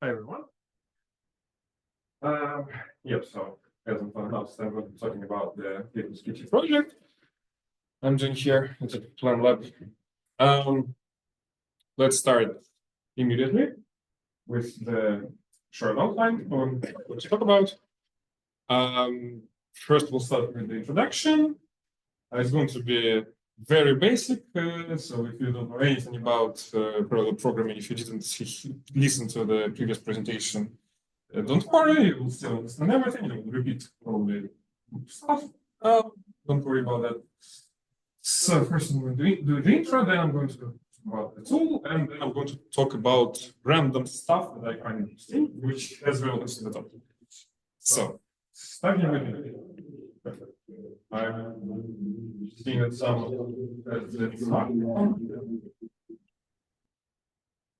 Hi, everyone. So as I'm talking about the LitmusKt project, I'm doing here at the Plan Lab. Let's start immediately with the short outline on what to talk about. First, we'll start with the introduction. It's going to be very basic. So if you don't know anything about parallel programming, if you didn't listen to the previous presentation, don't worry, you will still understand everything. You will repeat probably stuff. Don't worry about that. So first I'm going to do the intro, then I'm going to talk about the tool, and then I'm going to talk about random stuff that I find interesting, which has relevance to the topic. So starting with me. I'm seeing that some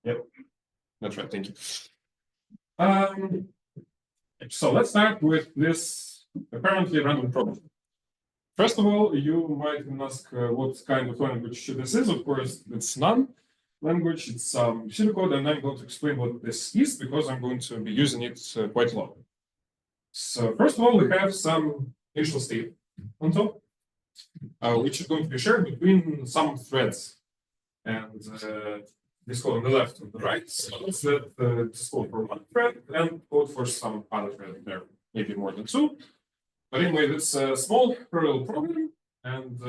Yep, that's right. Thank you. So let's start with this apparently random problem. First of all, you might ask what kind of language this is. Of course, it's none language. It's some pseudocode, and I'm going to explain what this is because I'm going to be using it quite a lot. So first of all, we have some initial state on top, which is going to be shared between some threads, and this code on the left and the right. So let's let this code for one thread and code for some other thread there, maybe more than two. But anyway, it's a small parallel program, and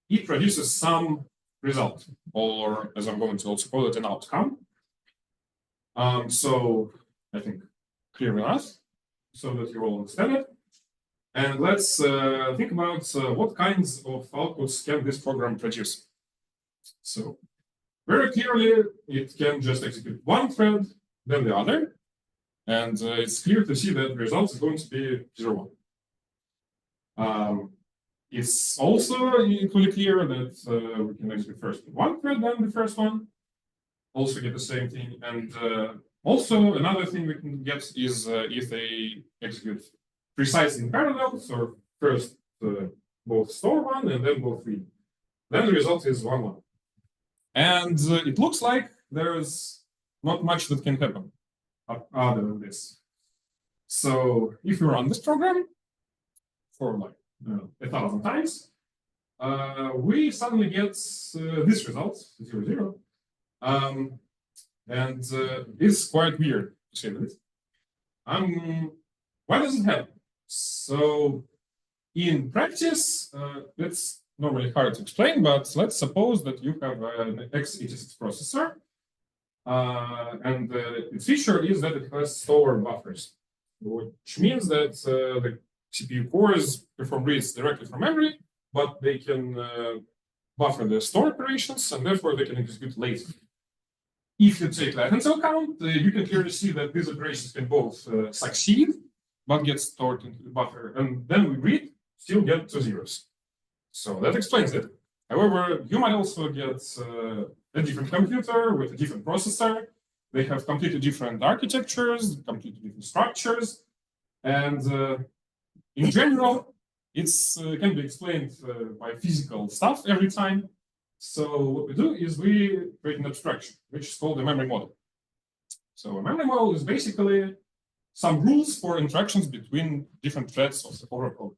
it produces some result, or as I'm going to also call it, an outcome. So I think clear enough, so that you all understand it. And let's think about what kinds of outputs can this program produce. So very clearly, it can just execute one thread, then the other. And it's clear to see that the result is going to be 0, 1. It's also equally clear that we can execute first one thread, then the first one. Also get the same thing. And also another thing we can get is if they execute precisely in parallel, so first both store one and then both read. Then the result is 1, 1. And it looks like there's not much that can happen other than this. So if you run this program for like 1,000 times, we suddenly get this result, 0, 0. And it's quite weird to say this. Why does it happen? So in practice, it's normally hard to explain, but let's suppose that you have an x86 processor, and its feature is that it has store buffers, which means that the CPU cores perform reads directly from memory, but they can buffer the store operations, and therefore they can execute later. If you take that into account, you can clearly see that these operations can both succeed, but get stored into the buffer, and then we read, still get to zeros. So that explains it. However, you might also get a different computer with a different processor. They have completely different architectures, completely different structures, and in general, it can be explained by physical stuff every time. So what we do is we create an abstraction, which is called a memory model. So a memory model is basically some rules for interactions between different threads of the overall code.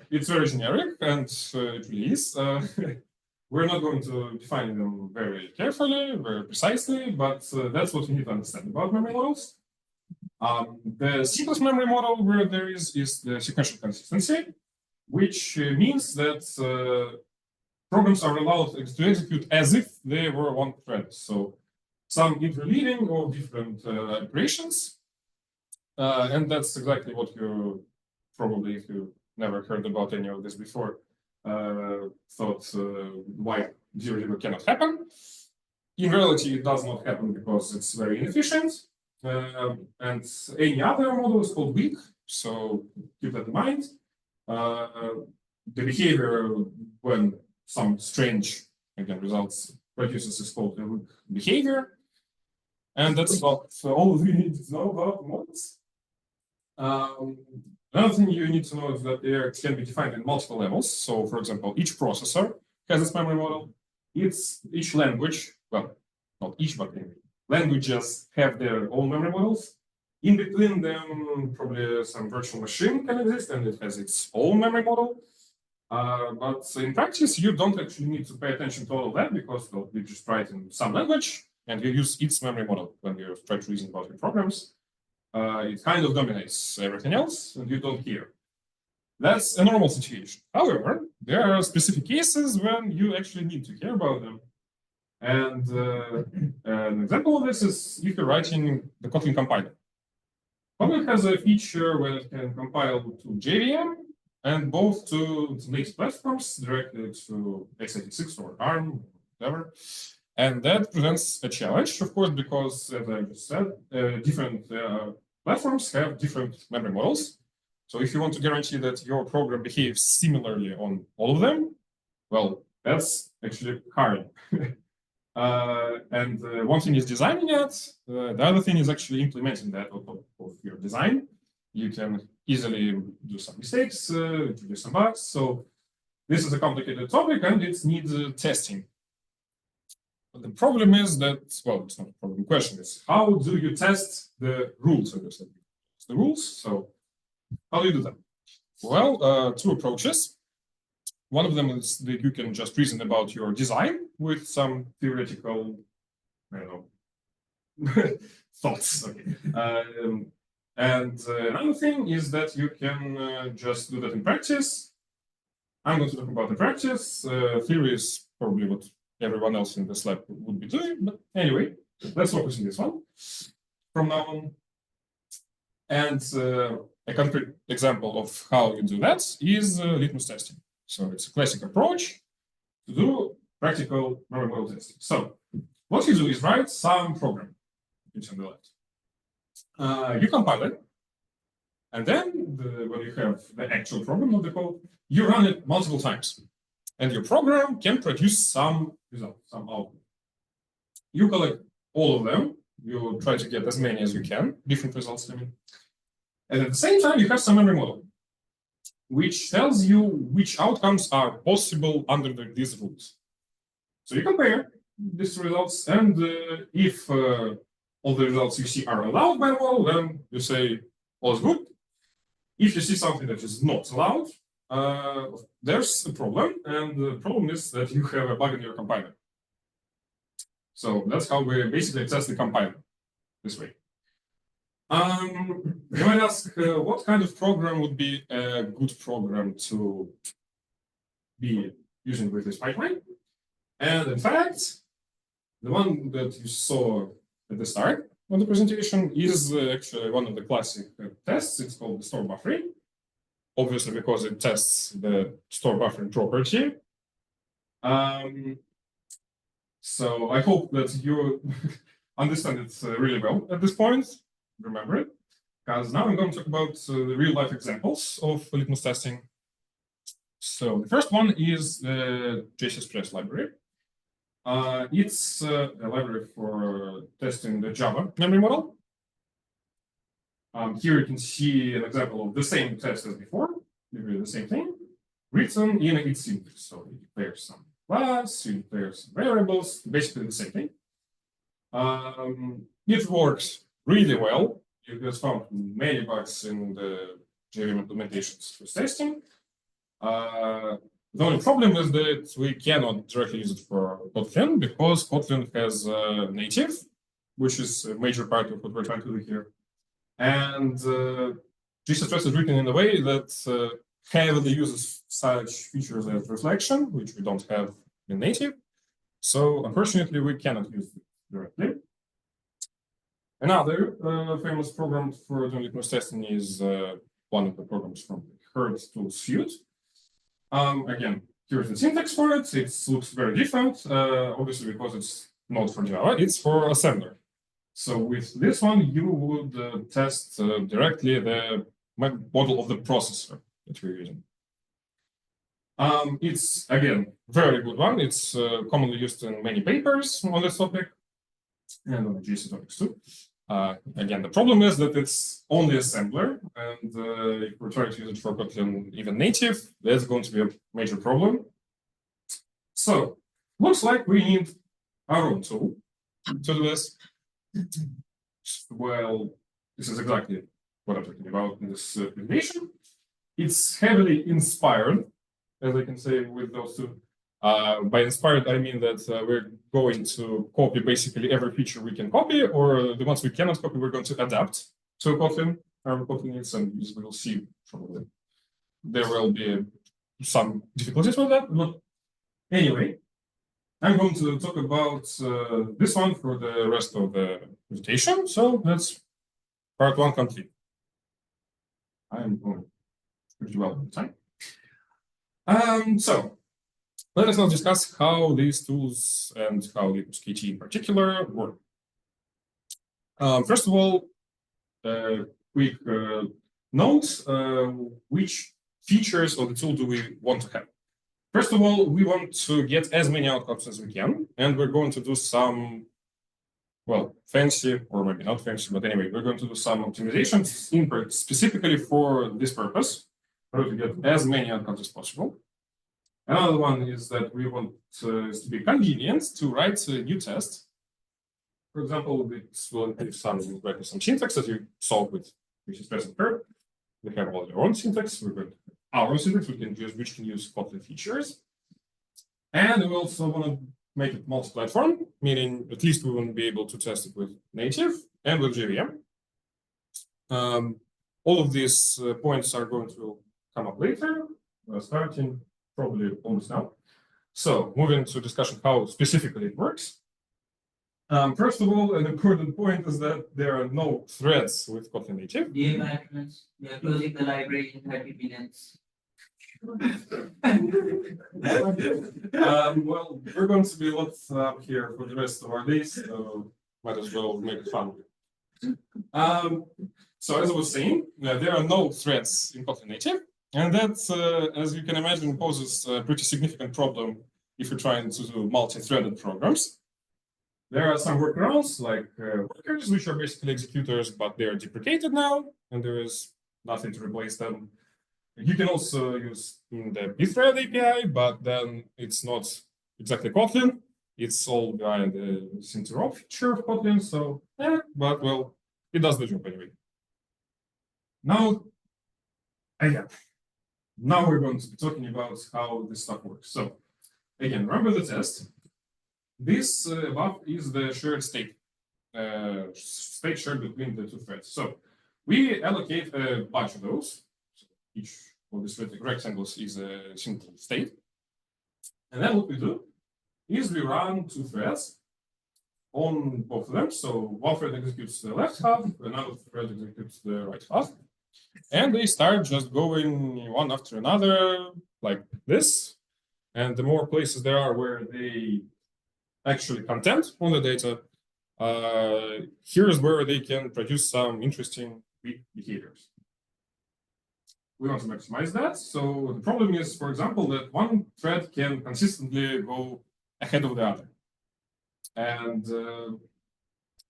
It's very generic, and it really is. We're not going to define them very carefully, very precisely, but that's what you need to understand about memory models. The simplest memory model where there is the sequential consistency, which means that programs are allowed to execute as if they were one thread. So some interleaving of different operations. And that's exactly what you probably, if you never heard about any of this before, thought why 0, 0 cannot happen. In reality, it does not happen because it's very inefficient. And any other model is called weak, so keep that in mind. The behavior when some strange, again, results produces is called a weak behavior. And that's not all we need to know about models. Another thing you need to know is that they can be defined in multiple levels. So, for example, each processor has its memory model. Each language, well, not each, but languages have their own memory models. In between them, probably some virtual machine can exist, and it has its own memory model. But in practice, you don't actually need to pay attention to all of that because well, you just write in some language and you use its memory model when you try to reason about your programs. It kind of dominates everything else, and you don't care. That's a normal situation. However, there are specific cases when you actually need to care about them. And an example of this is if you're writing the Kotlin compiler. Kotlin has a feature where it can compile to JVM and both to native platforms directly to x86 or ARM, whatever. And that presents a challenge, of course, because, as I just said, different platforms have different memory models. So if you want to guarantee that your program behaves similarly on all of them, well, that's actually hard. One thing is designing it. The other thing is actually implementing that on top of your design. You can easily do some mistakes, introduce some bugs. So this is a complicated topic and it needs testing. But the problem is that, well, it's not a problem. The question is, how do you test the rules? The rules. So how do you do that? Well, two approaches. One of them is that you can just reason about your design with some theoretical, I don't know, thoughts. Okay. Another thing is that you can just do that in practice. I'm going to talk about the practice. Theory is probably what everyone else in this lab would be doing. But anyway, let's focus on this one from now on. And a concrete example of how you do that is litmus testing. So it's a classic approach to do practical memory model testing. So what you do is write some program, which on the left. You compile it, and then when you have the actual program of the code, you run it multiple times, and your program can produce some result, some output. You collect all of them. You try to get as many as you can, different results, I mean. And at the same time, you have some memory model, which tells you which outcomes are possible under these rules. So you compare these results, and if all the results you see are allowed by the model, then you say all is good. If you see something that is not allowed, there's a problem, and the problem is that you have a bug in your compiler. So that's how we basically test the compiler this way. You might ask, what kind of program would be a good program to be using with this pipeline? And in fact, the one that you saw at the start of the presentation is actually one of the classic tests. It's called the store buffering, obviously because it tests the store buffering property. So I hope that you understand it really well at this point. Remember it, because now I'm going to talk about the real-life examples of litmus testing. So the first one is the JCStress library. It's a library for testing the Java memory model. Here you can see an example of the same test as before, the same thing, written in its syntax. So you declare some class, you declare some variables, basically the same thing. It works really well. You have found many bugs in the JVM implementations for testing. The only problem is that we cannot directly use it for Kotlin because Kotlin has native, which is a major part of what we're trying to do here. And JCStress is written in a way that heavily uses such features as reflection, which we don't have in native. So unfortunately, we cannot use it directly. Another famous program for doing litmus testing is one of the programs from the herdtools suite. Again, here's the syntax for it. It looks very different, obviously because it's not for Java, it's for assembler. So with this one, you would test directly the model of the processor that you're using. It's, again, very good one. It's commonly used in many papers on this topic and on the GC topics too. Again, the problem is that it's only assembler, and if we're trying to use it for Kotlin even native, that's going to be a major problem. So, looks like we need our own tool to do this. Well, this is exactly what I'm talking about in this presentation. It's heavily inspired, as I can say, with those two. By inspired, I mean that we're going to copy basically every feature we can copy, or the ones we cannot copy, we're going to adapt to Kotlin, our Kotlin needs, and we will see probably there will be some difficulties with that. But anyway, I'm going to talk about this one for the rest of the presentation. So that's part one complete. I'm going pretty well on time. So let us now discuss how these tools and how LitmusKt in particular work. First of all, quick note, which features of the tool do we want to have? First of all, we want to get as many outcomes as we can, and we're going to do some, well, fancy, or maybe not fancy, but anyway, we're going to do some optimizations specifically for this purpose, in order to get as many outcomes as possible. Another one is that we want to be convenient to write a new test. For example, this will include some syntax that you solve with JCStress and herd. They have all their own syntax. We've got our own syntax which can use Kotlin features. And we also want to make it multi-platform, meaning at least we want to be able to test it with native and with JVM. All of these points are going to come up later, starting probably almost now. So moving to discussion how specifically it works. First of all, an important point is that there are no threads with Kotlin Native. Dear patrons, we are closing the library in 30 minutes. Well, we're going to be lots up here for the rest of our days, so might as well make it fun. So as I was saying, there are no threads in Kotlin Native, and that, as you can imagine, poses a pretty significant problem if you're trying to do multi-threaded programs. There are some workarounds like workers, which are basically executors, but they are deprecated now, and there is nothing to replace them. You can also use in the bthread API, but then it's not exactly Kotlin. It's all behind the synth feature of Kotlin, so but well, it does the job anyway. Now, again, now we're going to be talking about how this stuff works. So, again, remember the test. This above is the shared state, state shared between the two threads. So we allocate a bunch of those. So each of these rectangles is a single state. And then what we do is we run two threads on both of them. So one thread executes the left half, another thread executes the right half. And they start just going one after another like this. And the more places there are where they actually content on the data, here's where they can produce some interesting behaviors. We want to maximize that. So the problem is, for example, that one thread can consistently go ahead of the other. And to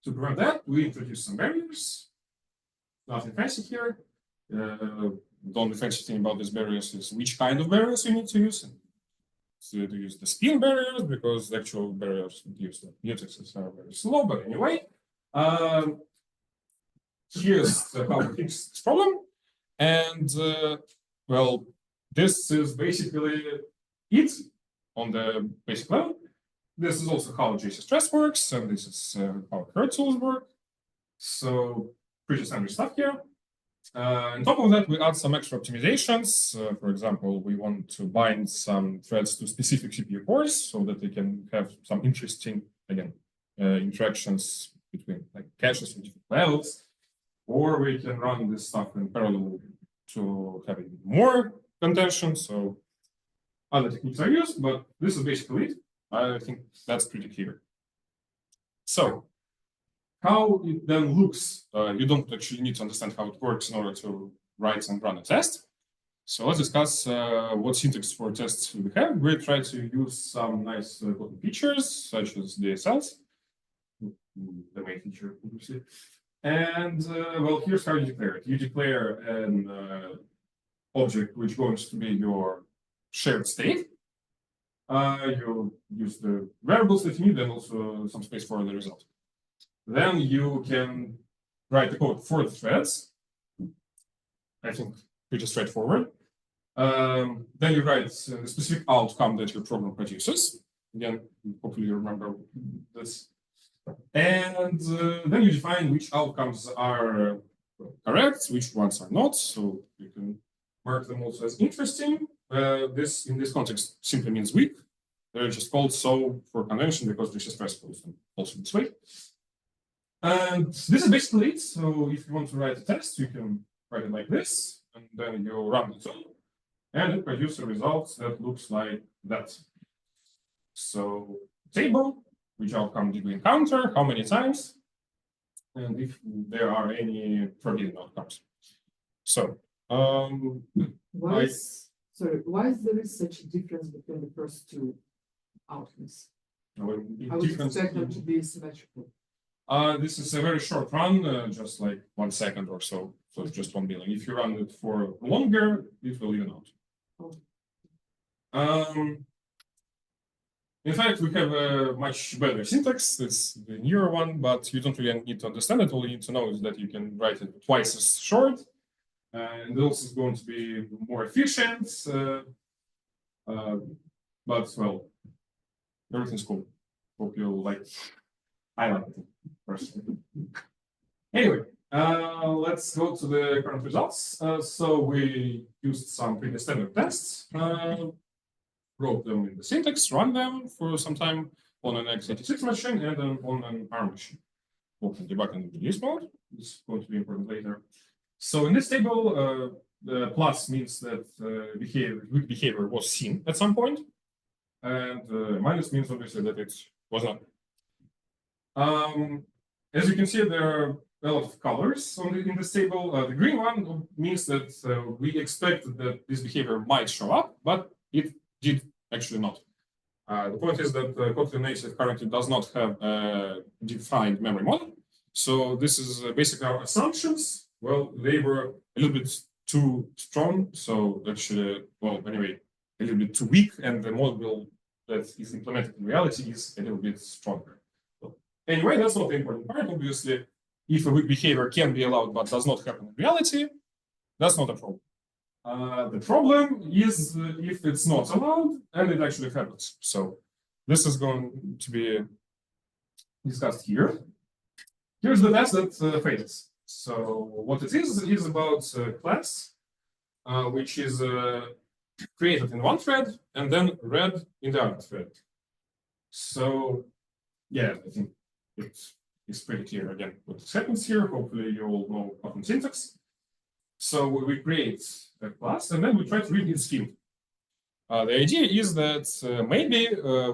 prevent that, we introduce some barriers. Nothing fancy here. The only fancy thing about these barriers is which kind of barriers you need to use. To use the spin barriers, because the actual barriers that use the mutexes are very slow. But anyway, here's how we fix this problem. And well, this is basically it on the basic level. This is also how JCStress works, and this is how herdtools work. So pretty standard stuff here. On top of that, we add some extra optimizations. For example, we want to bind some threads to specific CPU cores so that they can have some interesting, again, interactions between like caches and different levels. Or we can run this stuff in parallel to have more contention. So other techniques are used, but this is basically it. I think that's pretty clear. So how it then looks, you don't actually need to understand how it works in order to write and run a test. So let's discuss what syntax for tests we have. We try to use some nice Kotlin features, such as DSLs, the main feature, obviously. And well, here's how you declare it. You declare an object which goes to be your shared state. You use the variables that you need and also some space for the result. then you can write the code for the threads. I think pretty straightforward. Then you write the specific outcome that your program produces. Again, hopefully you remember this. And then you define which outcomes are correct, which ones are not. So you can mark them also as interesting. This in this context simply means weak. They're just called so for convention because JCStress calls them also this way. And this is basically it. So if you want to write a test, you can write it like this, and then you run the tool, and it produces a result that looks like that. So table, which outcome did we encounter, how many times, and if there are any forbidden outcomes. So why is there is such a difference between the first two outcomes? I would expect them to be symmetrical. This is a very short run, just like 1 second or so. So it's just 1 billion. If you run it for longer, it will even out. Oh. In fact, we have a much better syntax. It's the newer one, but you don't really need to understand it. All you need to know is that you can write it twice as short. And also is going to be more efficient. But, well, everything's cool. Hope you like it. I like it personally. Anyway, let's go to the current results. So we used some pretty standard tests, wrote them in the syntax, run them for some time on an x86 machine and then on an ARM machine. Both in debug and release mode. This is going to be important later. So in this table, the plus means that weak behavior was seen at some point, and minus means obviously that it was not. As you can see, there are a lot of colors in this table. The green one means that we expected that this behavior might show up, but it did actually not. The point is that Kotlin Native currently does not have a defined memory model. So this is basically our assumptions. Well, they were a little bit too strong. So actually, well, anyway, a little bit too weak, and the model that is implemented in reality is a little bit stronger. Anyway, that's not the important part. Obviously, if a weak behavior can be allowed but does not happen in reality, that's not a problem. The problem is if it's not allowed and it actually happens. So this is going to be discussed here. Here's the test that fails. So what it is about a class, which is created in one thread and then read in the other thread. So yeah, I think it's pretty clear again what happens here. Hopefully you all know Kotlin syntax. So we create a class and then we try to read its field. The idea is that maybe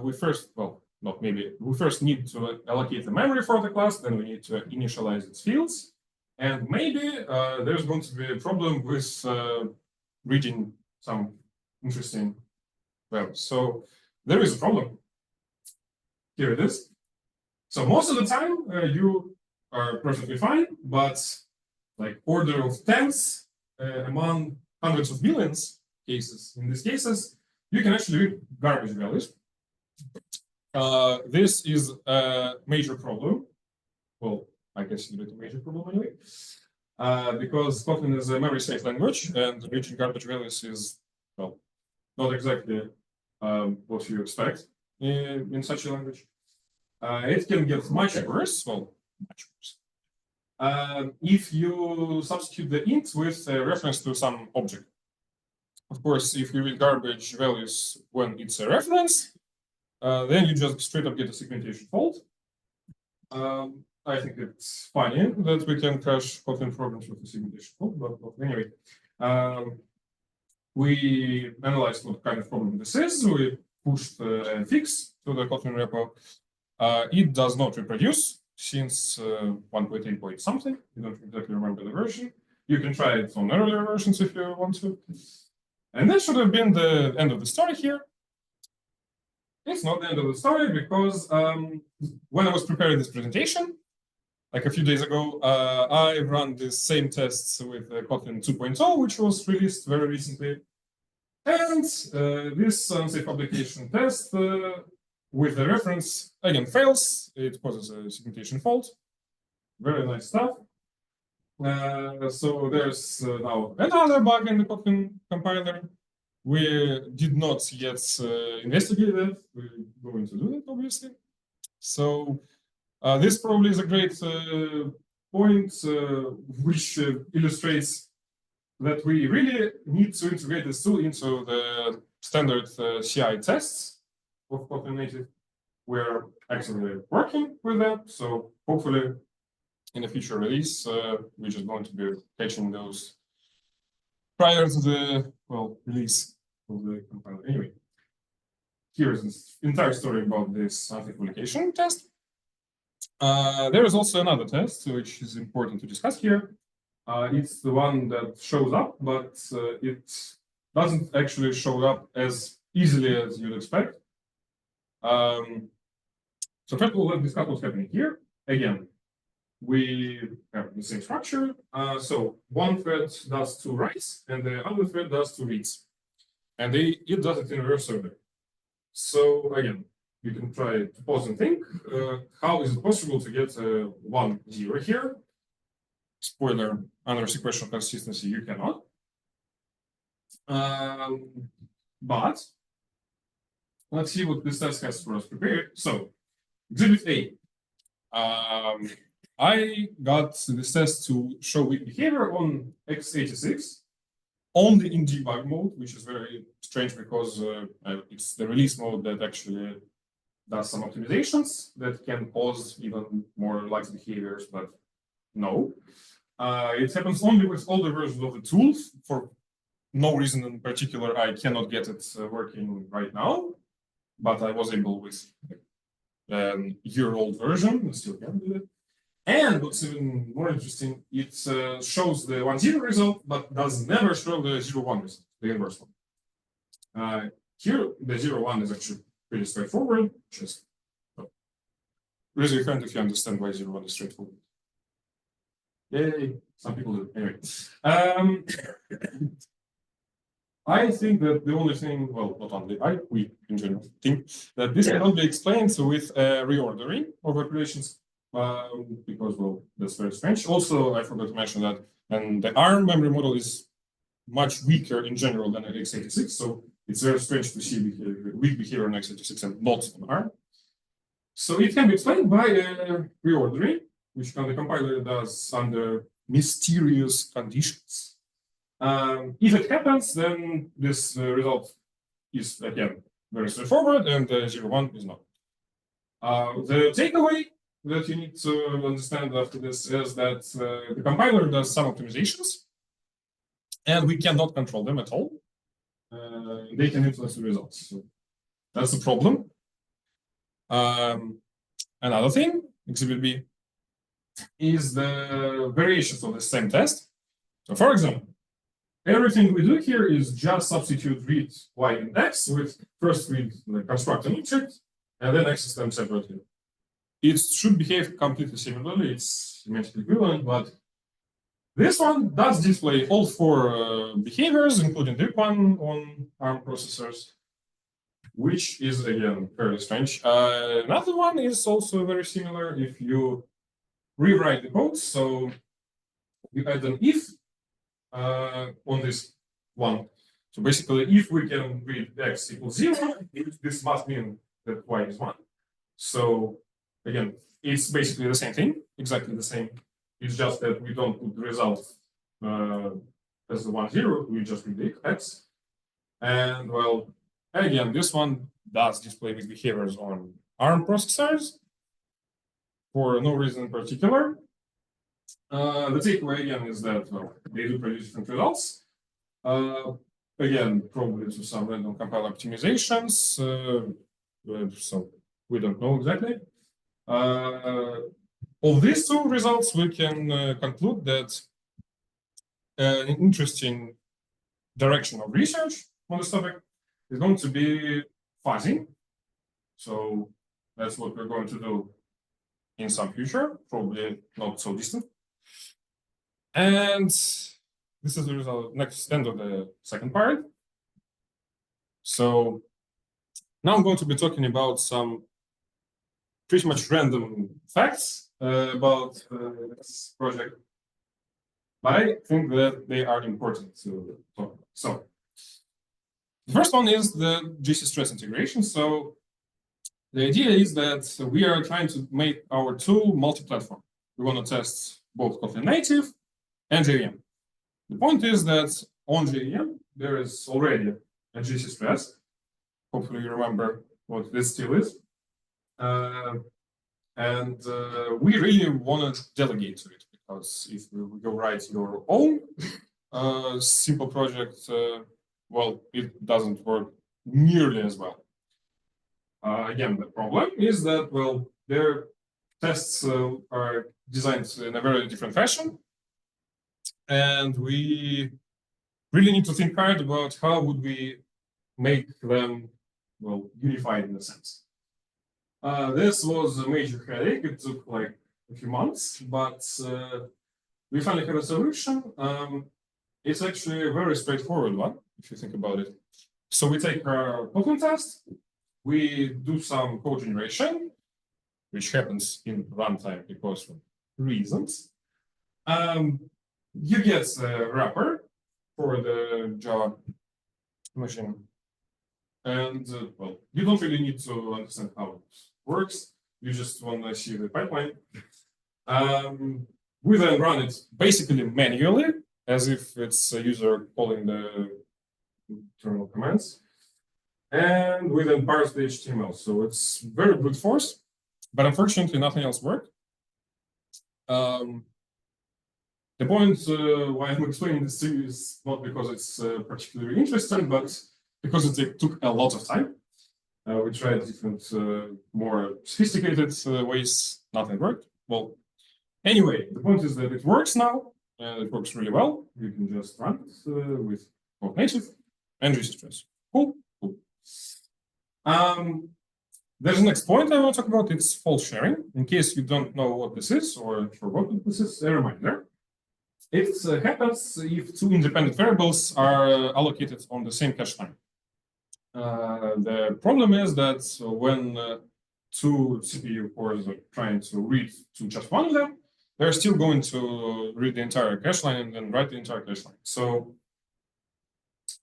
we first, well, not maybe, we first need to allocate the memory for the class, then we need to initialize its fields. And maybe there's going to be a problem with reading some interesting values. So there is a problem. Here it is. So most of the time you are perfectly fine, but like order of tens among hundreds of millions cases, in these cases, you can actually read garbage values. This is a major problem. Well, I guess it's a major problem anyway, because Kotlin is a memory-safe language, and reading garbage values is, well, not exactly what you expect in such a language. It can get much worse, well, much worse, if you substitute the int with a reference to some object. Of course, if you read garbage values when it's a reference, then you just straight up get a segmentation fault. I think it's funny that we can crash Kotlin programs with a segmentation fault, but anyway. We analyzed what kind of problem this is. We pushed a fix to the Kotlin repo. It does not reproduce since 1.8 point something. You don't exactly remember the version. You can try it on earlier versions if you want to. And that should have been the end of the story here. It's not the end of the story because when I was preparing this presentation, like a few days ago, I ran the same tests with Kotlin 2.0, which was released very recently. And this unsafe application test with the reference again fails. It causes a segmentation fault. very nice stuff. So there's now another bug in the Kotlin compiler. We did not yet investigate it. We're going to do it, obviously. So this probably is a great point which illustrates that we really need to integrate this tool into the standard CI tests of Kotlin Native. We're actually working with that, so hopefully in a future release, we're just going to be catching those prior to the release of the compiler. Anyway, here's this entire story about this authentication test. There is also another test which is important to discuss here. It's the one that shows up, but it doesn't actually show up as easily as you'd expect. So first of all, let's discuss what's happening here. Again, we have the same structure. So one thread does 2 writes and the other thread does 2 reads. And it does it in reverse order. So again, you can try to pause and think, how is it possible to get 1, 0 here? Spoiler, under sequential consistency, you cannot. But let's see what this test has for us prepared. So, exhibit A. I got this test to show weak behavior on x86 only in debug mode, which is very strange because it's the release mode that actually does some optimizations that can cause even more lax behaviors, but no. It happens only with older versions of the tools. For no reason in particular, I cannot get it working right now, but I was able with a year-old version, and still can do it. And what's even more interesting, it shows the 1-0 result, but does never show the 0-1 result, the inverse one. Here, the 0-1 is actually pretty straightforward. Just raise your hand if you understand why 0-1 is straightforward. Yay, some people do. Anyway, I think that the only thing, well, not only we in general think that this cannot be explained with reordering of operations. Because, well, that's very strange. Also, I forgot to mention that and the ARM memory model is much weaker in general than x86, so it's very strange to see weak behavior on x86 and not on ARM. So it can be explained by reordering, which the compiler does under mysterious conditions. If it happens, then this result is, again, very straightforward, and the 0-1 is not. The takeaway that you need to understand after this is that the compiler does some optimizations, and we cannot control them at all. They can influence the results. So that's the problem. Another thing, exhibit B, is the variations of the same test. So for example, everything we do here is just substitute read y and x with first read construct an object, and then access them separately. It should behave completely similarly, it's semantically equivalent, but this one does display all 4 behaviors, including the one on ARM processors, which is, again, very strange. Another one is also very similar if you rewrite the code. So you add an if on this one. So basically, if we can read x equals 0, this must mean that y is 1. So again, it's basically the same thing, exactly the same. It's just that we don't put the result as the 1-0, we just read the x. And well, again, this one does display these behaviors on ARM processors for no reason in particular. The takeaway again is that, well, they do produce different results. Again, probably to some random compile optimizations. So we don't know exactly. Of these 2 results, we can conclude that an interesting direction of research on this topic is going to be fuzzing. So that's what we're going to do in some future, probably not so distant. And this is the result, next end of the second part. So now I'm going to be talking about some pretty much random facts about this project, but I think that they are important to talk about. So the first one is the JCStress integration. So the idea is that we are trying to make our tool multi-platform. We want to test both Kotlin Native and JVM. The point is that on JVM, there is already a JCStress. Hopefully you remember what this still is. We really want to delegate to it, because if we go write your own simple project, well, it doesn't work nearly as well. Again, the problem is that, well, their tests are designed in a very different fashion. And we really need to think hard about how would we make them, well, unified in a sense. This was a major headache. It took like a few months, but we finally have a solution. It's actually a very straightforward one, if you think about it. So we take our Kotlin test, we do some code generation, which happens in runtime because of reasons. You get a wrapper for the Java machine. And well, you don't really need to understand how it works. You just want to see the pipeline. We then run it basically manually, as if it's a user calling the terminal commands. And we then parse the HTML. So it's very brute force, but unfortunately nothing else worked. The point why I'm explaining this to you is not because it's particularly interesting, but because it took a lot of time. We tried different, more sophisticated ways, nothing worked. Well, anyway, the point is that it works now, and it works really well. You can just run it with Kotin Native and JCStress. Cool. There's a next point I want to talk about. It's fault sharing. In case you don't know what this is or forgot what this is, a reminder. It happens if two independent variables are allocated on the same cache line. The problem is that when two CPU cores are trying to read to just one of them, they're still going to read the entire cache line and then write the entire cache line. So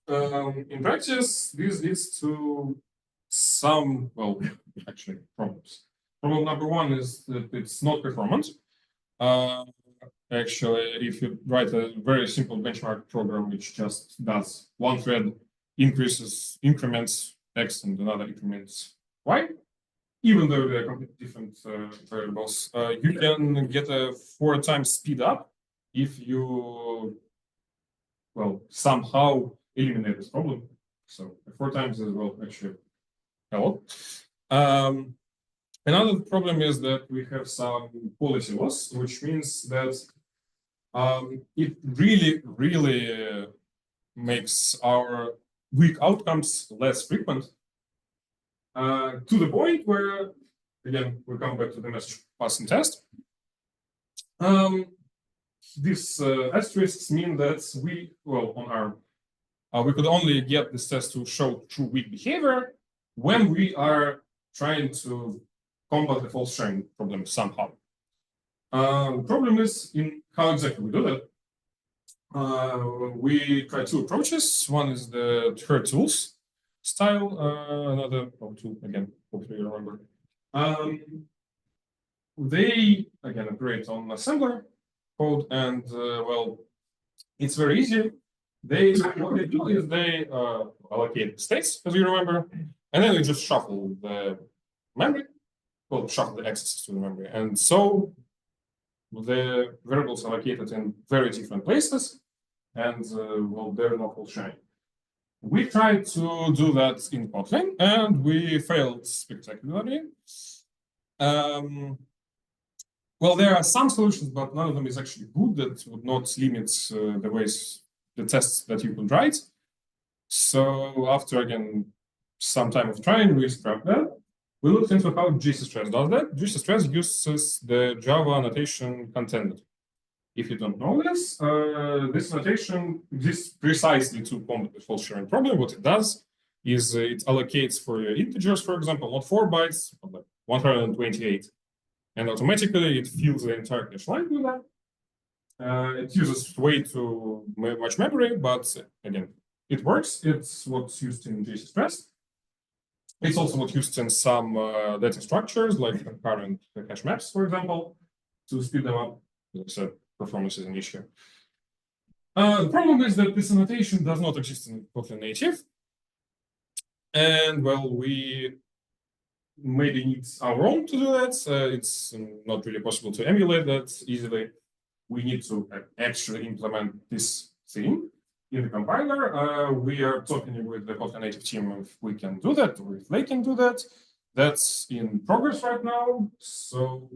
in practice, this leads to some, well, actually problems. Problem number one is that it's not performant. Actually, if you write a very simple benchmark program which just does one thread increments X and another increments Y, even though they're completely different variables, you can get a 4 times speed up if you, well, somehow eliminate this problem. So 4 times is, well, actually a lot. Another problem is that we have some policy loss, which means that it really makes our weak outcomes less frequent, to the point where, again, we come back to the message passing test. These asterisks mean that we could only get this test to show true weak behavior when we are trying to combat the false sharing problem somehow. The problem is in how exactly we do that. We try 2 approaches. One is the herdtools style, another tool, again, hopefully you remember. They, again, operate on assembler code, and well, it's very easy. What they do is they allocate states, as you remember, and then we just shuffle the memory, well, shuffle the access to the memory. And so the variables are located in very different places, and well, they're not all sharing. We tried to do that in Kotlin, and we failed spectacularly. Well, there are some solutions, but none of them is actually good. That would not limit the tests that you could write. So after, again, some time of trying, we scrapped that. We looked into how JCStress does that. JCStress uses the Java annotation contended. If you don't know this, this annotation exists precisely to combat the false sharing problem. What it does is it allocates for integers, for example, not 4 bytes, but like 128. and automatically it fills the entire cache line with that. It uses way too much memory, but again, it works. It's what's used in JCStress. It's also what's used in some data structures, like concurrent cache maps, for example, to speed them up. Like I said, performance is an issue. The problem is that this annotation does not exist in Kotlin Native. And well, we maybe need our own to do that. It's not really possible to emulate that easily. We need to actually implement this thing in the compiler. We are talking with the Kotlin Native team if we can do that, or if they can do that. That's in progress right now. So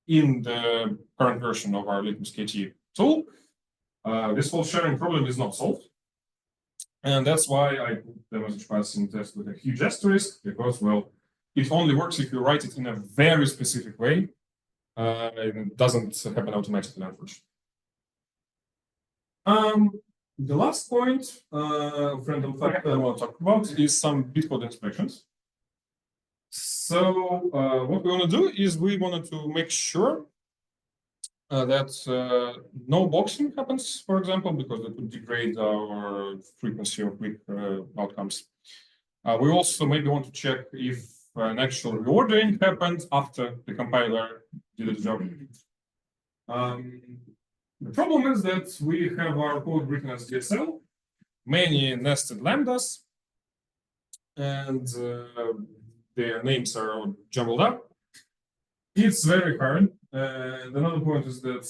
in the current version of our LitmusKt tool, this whole sharing problem is not solved. And that's why I put the message passing test with a huge asterisk, because, well, it only works if you write it in a very specific way. It doesn't happen automatically, unfortunately. The last point, random fact I want to talk about is some bitcode inspections. So what we want to do is we wanted to make sure that no boxing happens, for example, because it would degrade our frequency of quick outcomes. We also maybe want to check if an actual reordering happened after the compiler did its job. The problem is that we have our code written as DSL, many nested lambdas, and their names are jumbled up. It's very hard. And another point is that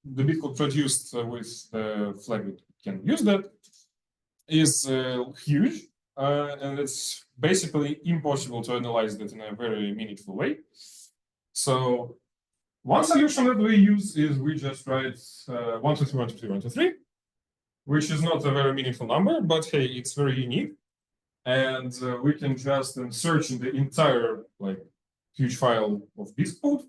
the bitcode produced with the flag that can use that is huge. And it's basically impossible to analyze that in a very meaningful way. So one solution that we use is we just write 1, 2, 3, 1, 2, 3, 1, 2, 3, which is not a very meaningful number, but hey, it's very unique. And we can just search in the entire huge file of bitcode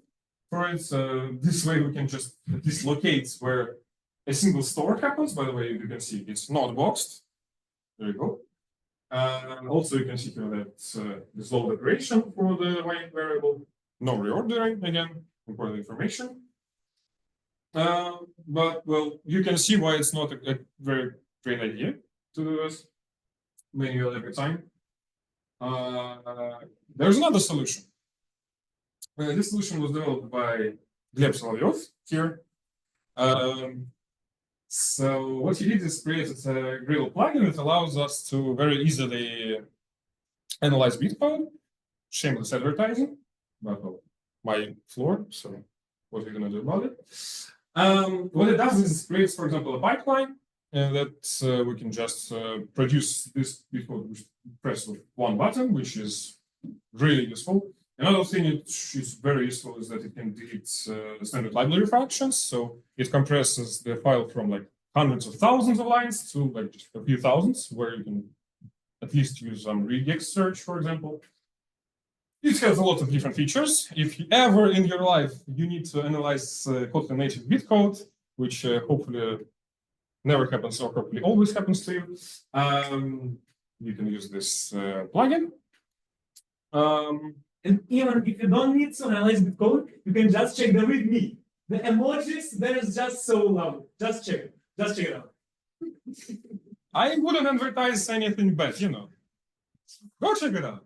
for it. This way we can just dislocate where a single store happens. By the way, you can see it's not boxed. There you go. Also, you can see here that there's low declaration for the main variable, no reordering, again, important information. But, well, you can see why it's not a very great idea to do this manually every time. There's another solution. This solution was developed by Gleb Solovyov here. So what he did is created a Gradle plugin that allows us to very easily analyze bitcode. Shameless advertising, but well, my floor. So what are we going to do about it? What it does is creates, for example, a pipeline that we can just produce this bitcode with press of one button, which is really useful. Another thing which is very useful is that it can delete standard library functions. So it compresses the file from hundreds of thousands of lines to just a few thousands, where you can at least use some regex search, for example. It has a lot of different features. If ever in your life you need to analyze Kotlin Native bitcode, which hopefully never happens or hopefully always happens to you, you can use this plugin. And even if you don't need to analyze the code, you can just check the README. The emojis, that is just so loud. Just check it. Just check it out. I wouldn't advertise anything bad, Go check it out.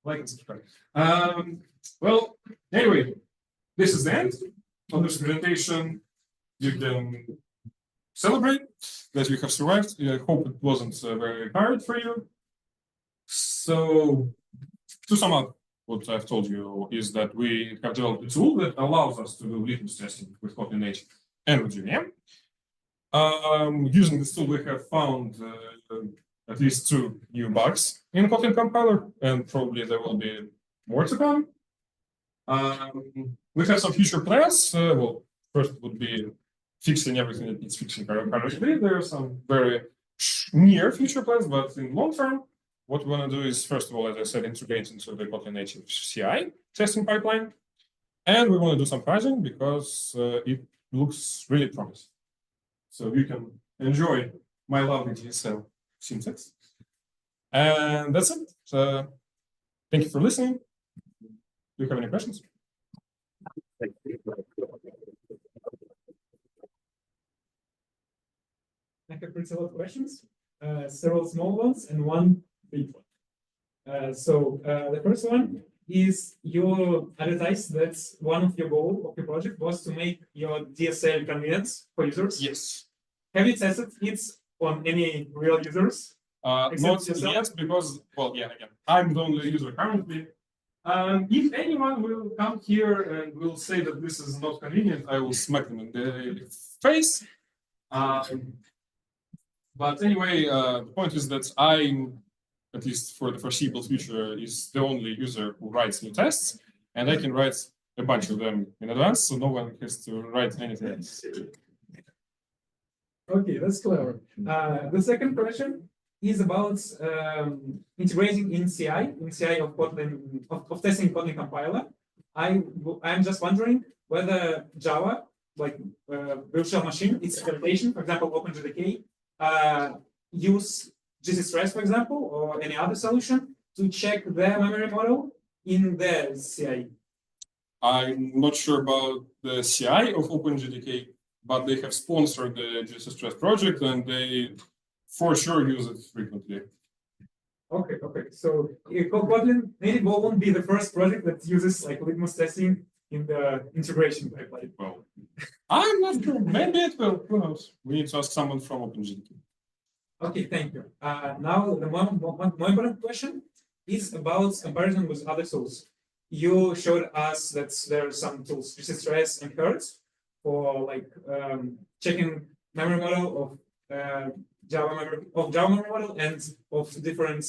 Like and subscribe. Well, anyway, this is the end of this presentation. You can celebrate that you have survived. I hope it wasn't very hard for you. So, to sum up, what I've told you is that we have developed a tool that allows us to do litmus testing with Kotlin Native and with JVM. Using this tool, we have found at least 2 new bugs in Kotlin compiler, and probably there will be more to come. We have some future plans. Well, first would be fixing everything that needs fixing currently. There are some very near future plans, but in long term, what we want to do is, first of all, as I said, integrate into the Kotlin Native CI testing pipeline. And we want to do some pricing because it looks really promising. So you can enjoy my lovely DSL syntax. And that's it. So thank you for listening. Do you have any questions? I have pretty a lot of questions, several small ones and one big one. The first one is you advertise that one of your goals of your project was to make your DSL convenient for users. Yes. Have you tested it on any real users? Not yet, because, well, yeah, again, I'm the only user currently. If anyone will come here and will say that this is not convenient, I will smack them in the face. But anyway, the point is that I'm, at least for the foreseeable future, is the only user who writes new tests, and I can write a bunch of them in advance, so no one has to write anything else. Okay, that's clever. The second question is about integrating in CI of Kotlin of testing Kotlin compiler. I'm just wondering whether Java, like virtual machine, its implementation, for example, OpenJDK, use JCStress, for example, or any other solution to check their memory model in the CI. I'm not sure about the CI of OpenJDK, but they have sponsored the JCStress project and they for sure use it frequently. Okay. So Kotlin Native won't be the first project that uses like litmus testing in the integration pipeline. Well, I'm not sure. Maybe it will. Who knows? We need to ask someone from OpenJDK. Okay, thank you. Now the more important question is about comparison with other tools. You showed us that there are some tools, JCStress and herdtools, for like checking memory model of Java memory model and of different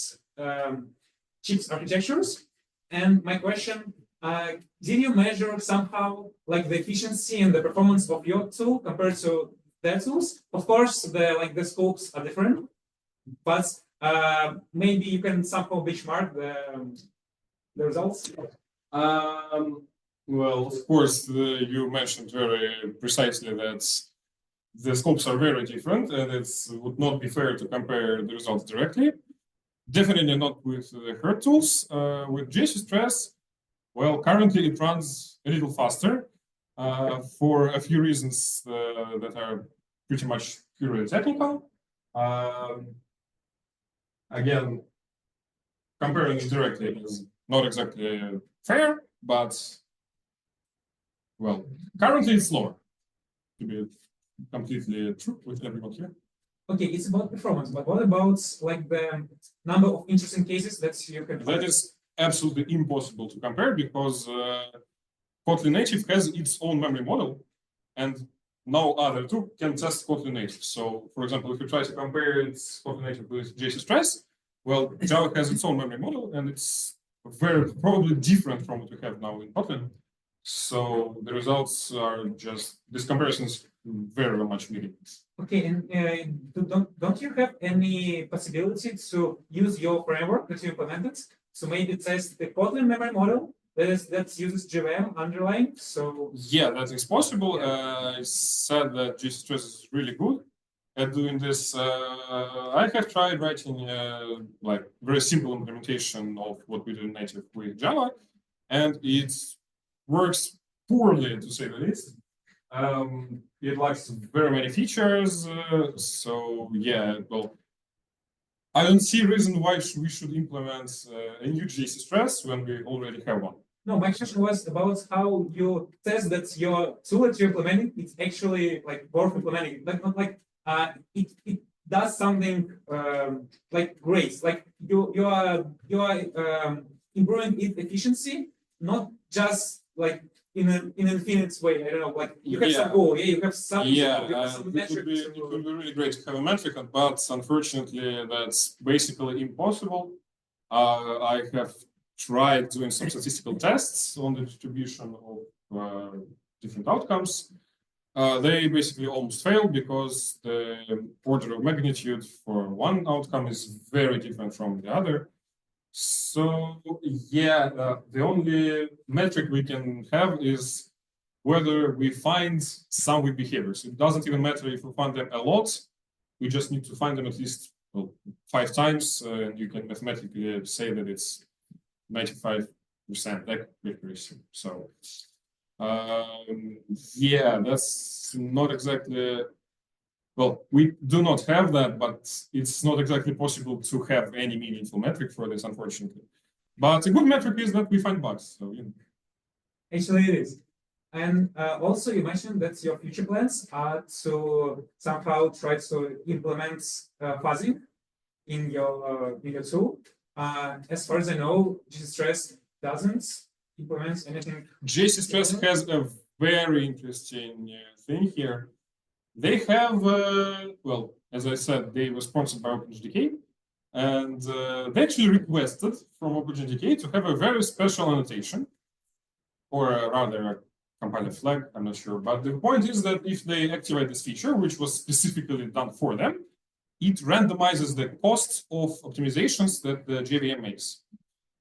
chips architectures. And my question, did you measure somehow like the efficiency and the performance of your tool compared to their tools? Of course, the scopes are different, but maybe you can somehow benchmark the results. Well, of course, you mentioned very precisely that the scopes are very different, and it would not be fair to compare the results directly. Definitely not with the herdtools. With JCStress, well, currently it runs a little faster for a few reasons that are pretty much purely technical. Again, comparing it directly is not exactly fair, but well, currently it's slower, to be completely true with everyone here. Okay, it's about performance, but what about like the number of interesting cases that you can? That is absolutely impossible to compare because Kotlin Native has its own memory model, and no other tool can test Kotlin Native. So, for example, if you try to compare Kotlin Native with JCStress, well, Java has its own memory model, and it's very probably different from what we have now in Kotlin. So the results are just this comparison is very much meaningless. Okay, and don't you have any possibility to use your framework that you implemented to maybe test the Kotlin memory model that uses JVM underlying? So yeah, that is possible. Yeah. I said that JCStress is really good at doing this. I have tried writing like very simple implementation of what we do in native with Java, and it works poorly, to say the least. It lacks very many features. So yeah, well, I don't see a reason why we should implement a new JCStress when we already have one. no, my question was about how you test that your tool that you're implementing it's actually like worth implementing. Like not like it does something like great. Like you are improving its efficiency, not just like in an infinite way. I don't know, like you have some goal, you have some metric. It would be really great to have a metric, but unfortunately that's basically impossible. I have tried doing some statistical tests on the distribution of different outcomes. They basically almost fail because the order of magnitude for one outcome is very different from the other. So yeah, the only metric we can have is whether we find some weak behaviors. It doesn't even matter if we find them a lot. We just need to find them at least 5 times, and you can mathematically say that it's 95% accuracy. So yeah, that's not exactly, well, we do not have that, but it's not exactly possible to have any meaningful metric for this, unfortunately. But a good metric is that we find bugs. So actually it is. And also you mentioned that your future plans are to somehow try to implement fuzzing in your tool. As far as I know, JCStress doesn't implement anything. JCStress has a very interesting thing here. They have, well, as I said, they were sponsored by OpenJDK, and they actually requested from OpenJDK to have a very special annotation, or rather a compiler flag, I'm not sure. But the point is that if they activate this feature, which was specifically done for them, it randomizes the cost of optimizations that the JVM makes.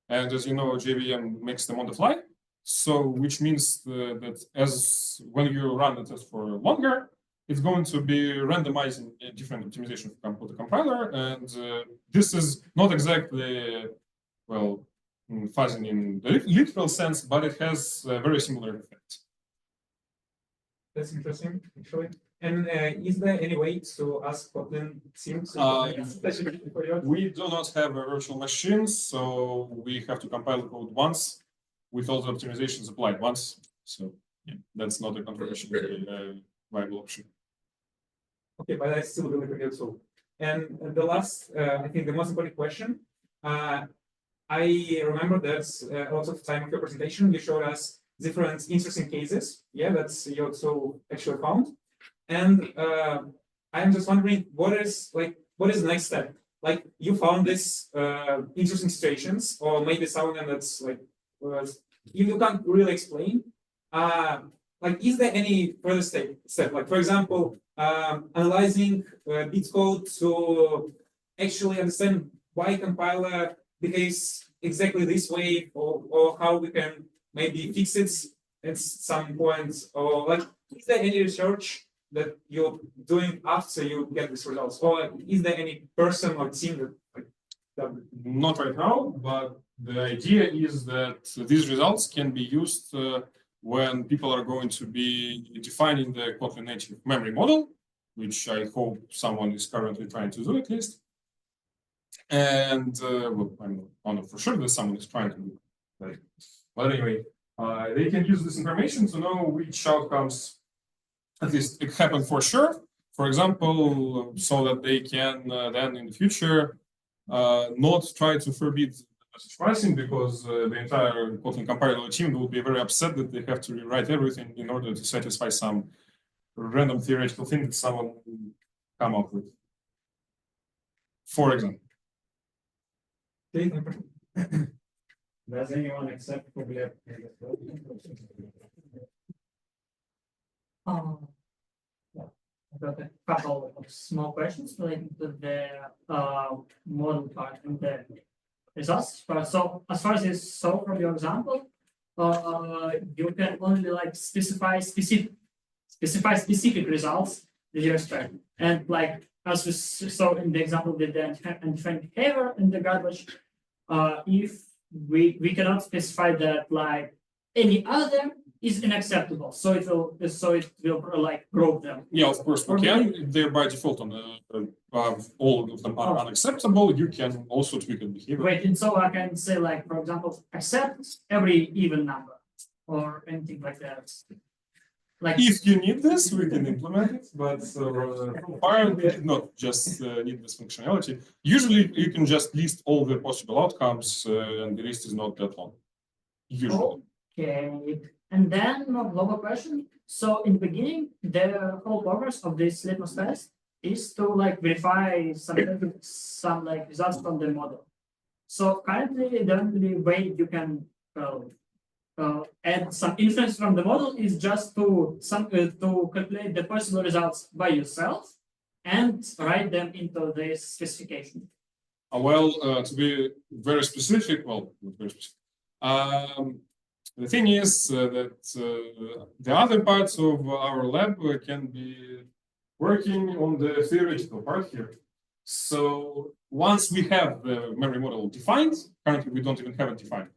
And as you know, JVM makes them on the fly. So which means that as when you run the test for longer, it's going to be randomizing different optimization for the compiler. And this is not exactly, well, fuzzing in the literal sense, but it has a very similar effect. That's interesting, actually. And is there any way to ask Kotlin teams? We do not have a virtual machine, so we have to compile the code once with all the optimizations applied once. So yeah, that's not a controversially viable option. Okay, but I still really forget so. And the last, I think the most important question, I remember that a lot of time of your presentation, you showed us different interesting cases. Yeah, that's your tool actually found. And I'm just wondering, what is the next step? Like you found this interesting situations, or maybe something that's like you can't really explain. Like, is there any further step? Like, for example, analyzing bit code to actually understand why compiler behaves exactly this way, or how we can maybe fix it at some points, or like, is there any research that you're doing after you get these results, or is there any person or team that like that? Not right now, but the idea is that these results can be used when people are going to be defining the Kotlin Native memory model, which I hope someone is currently trying to do at least. And well, I'm not for sure that someone is trying to do it. But anyway, they can use this information to know which outcomes, at least it happened for sure. For example, so that they can then in the future not try to forbid message parsing, because the entire Kotlin compiler team will be very upset that they have to rewrite everything in order to satisfy some random theoretical thing that someone come up with. For example. Does anyone accept public? I've got a couple of small questions relating to the model part and the results. So as far as you saw from your example, you can only like specify specific results that you expect. And like as we saw in the example with the undefined behavior in the garbage, if we cannot specify that like any other is unacceptable, so it will like group them. Yeah, of course we can. They're by default on all of them are unacceptable. You can also tweak the behavior. Wait, and so I can say like, for example, accept every even number or anything like that. Like if you need this, we can implement it. But so far we did not just need this functionality. Usually you can just list all the possible outcomes, and the list is not that long. Usually. Okay. And then a global question. So in the beginning, the whole purpose of this litmus test is to like verify some like results from the model. So currently, the only way you can add some inference from the model is just to calculate the possible results by yourself and write them into this specification. Well, to be very specific, well, not very specific. The thing is that the other parts of our lab can be working on the theoretical part here. So once we have the memory model defined, currently we don't even have it defined.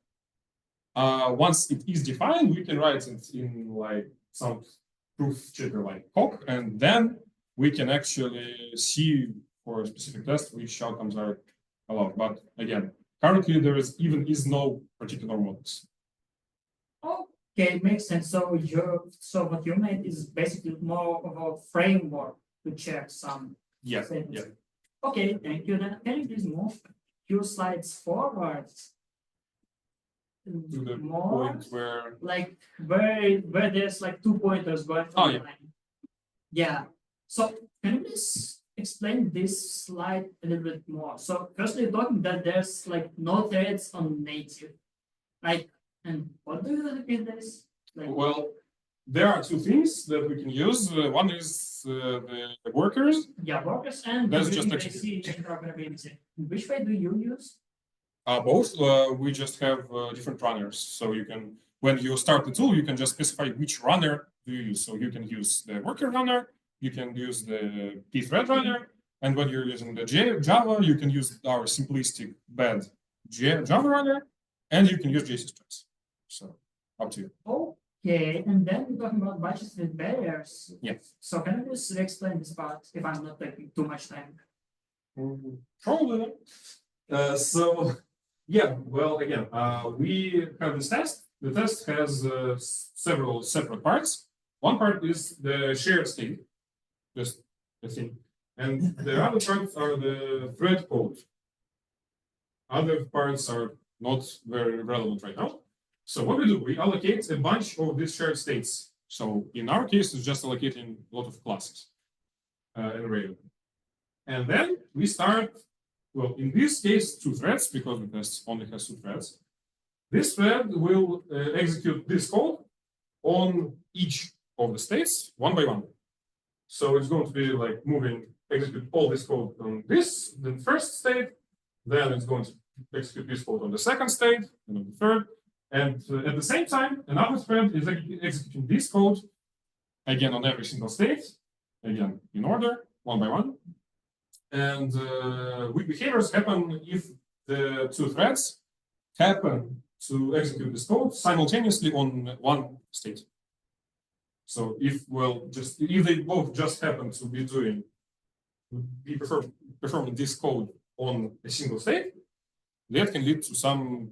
once it is defined, we can write it in like some proof checker like Coq, and then we can actually see for a specific test which outcomes are allowed. But again, currently there is no particular models. Okay, makes sense. So what you made is basically more of a framework to check some Yes. statements. Yeah. Okay, thank you. Then can you please move few slides forward? To the More point where like where there's like 2 pointers going from Oh, the yeah. line. Yeah. So can you please explain this slide a little bit more? So firstly, you're talking that there's like no threads on native. Like, and what do you repeat this? Like, well, there are two things that we can use. One is the workers. yeah, workers and That's just UAC interoperability. Which way do you use? Both. We just have different runners. So you can, when you start the tool, you can just specify which runner do you use. So you can use the worker runner, you can use the pthread runner, and when you're using the Java, you can use our simplistic bad Java runner, and you can use JCStress. So up to you. Okay, and then we're talking about batches with barriers. Yes. So can you just explain this part if I'm not taking too much time? Probably not. So, yeah, well, again, we have this test. The test has several separate parts. One part is the shared state, just the thing. And the other parts are the thread code. Other parts are not very relevant right now. So what we do, we allocate a bunch of these shared states. So in our case, it's just allocating a lot of classes in Rails. And then we start, well, in this case, 2 threads, because the test only has 2 threads. This thread will execute this code on each of the states, one by one. So it's going to be like execute all this code on this, the first state, then it's going to execute this code on the second state, and on the third. And at the same time, another thread is executing this code again on every single state, again in order, one by one. And weak behaviors happen if the 2 threads happen to execute this code simultaneously on one state. So if they both just happen to be performing this code on a single state, that can lead to some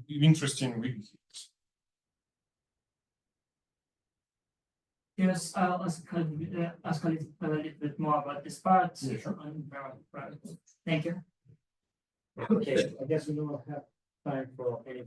interesting weak behaviors. Yes, I'll ask a little bit more about this part. Yeah, sure. Thank you. Okay, I guess we don't have time for any